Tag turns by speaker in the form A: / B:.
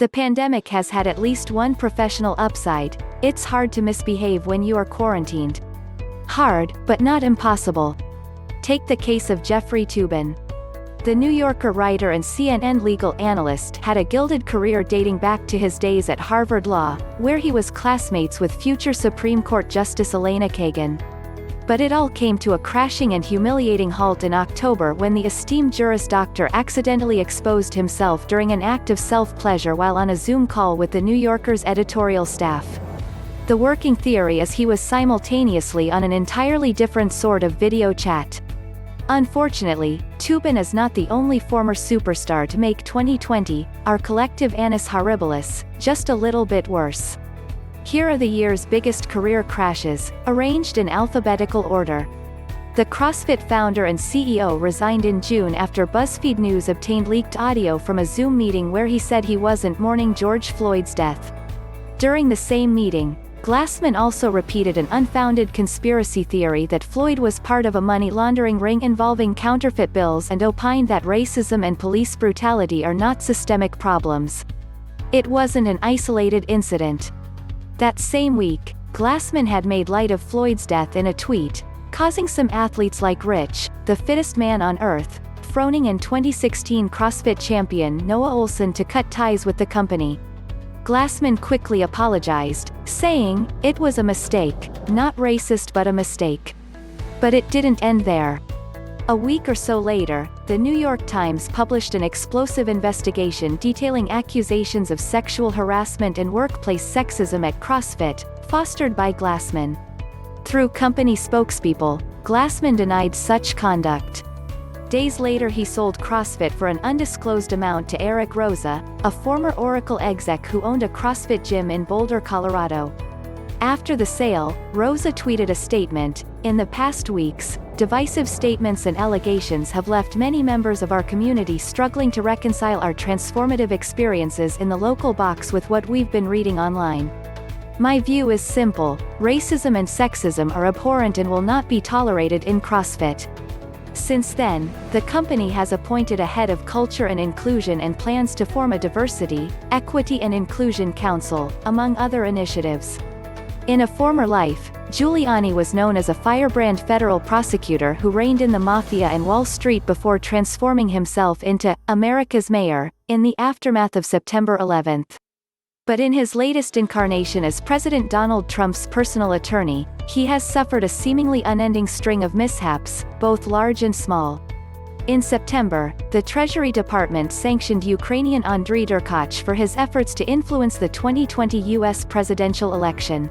A: The pandemic has had at least one professional upside: it's hard to misbehave when you are quarantined. Hard, but not impossible. Take the case of Jeffrey Toobin. The New Yorker writer and CNN legal analyst had a gilded career dating back to his days at Harvard Law, where he was classmates with future Supreme Court Justice Elena Kagan. But it all came to a crashing and humiliating halt in October when the esteemed juris doctor accidentally exposed himself during an act of self-pleasure while on a Zoom call with the New Yorker's editorial staff. The working theory is he was simultaneously on an entirely different sort of video chat. Unfortunately, Toobin is not the only former superstar to make 2020, our collective annus horribilis, just a little bit worse. Here are the year's biggest career crashes, arranged in alphabetical order. The CrossFit founder and CEO resigned in June after BuzzFeed News obtained leaked audio from a Zoom meeting where he said he wasn't mourning George Floyd's death. During the same meeting, Glassman also repeated an unfounded conspiracy theory that Floyd was part of a money laundering ring involving counterfeit bills and opined that racism and police brutality are not systemic problems. It wasn't an isolated incident. That same week, Glassman had made light of Floyd's death in a tweet, causing some athletes like Rich, the fittest man on earth, Froning and 2016 CrossFit champion Noah Ohlsen to cut ties with the company. Glassman quickly apologized, saying, "It was a mistake, not racist but a mistake." But it didn't end there. A week or so later, the New York Times published an explosive investigation detailing accusations of sexual harassment and workplace sexism at CrossFit, fostered by Glassman. Through company spokespeople, Glassman denied such conduct. Days later he sold CrossFit for an undisclosed amount to Eric Roza, a former Oracle exec who owned a CrossFit gym in Boulder, Colorado. After the sale, Roza tweeted a statement, "In the past weeks, divisive statements and allegations have left many members of our community struggling to reconcile our transformative experiences in the local box with what we've been reading online. My view is simple: racism and sexism are abhorrent and will not be tolerated in CrossFit." Since then, the company has appointed a head of culture and inclusion and plans to form a diversity, equity and inclusion council, among other initiatives. In a former life, Giuliani was known as a firebrand federal prosecutor who reigned in the mafia and Wall Street before transforming himself into America's mayor in the aftermath of September 11th. But in his latest incarnation as President Donald Trump's personal attorney, he has suffered a seemingly unending string of mishaps, both large and small. In September, the Treasury Department sanctioned Ukrainian Andriy Derkach for his efforts to influence the 2020 U.S. presidential election.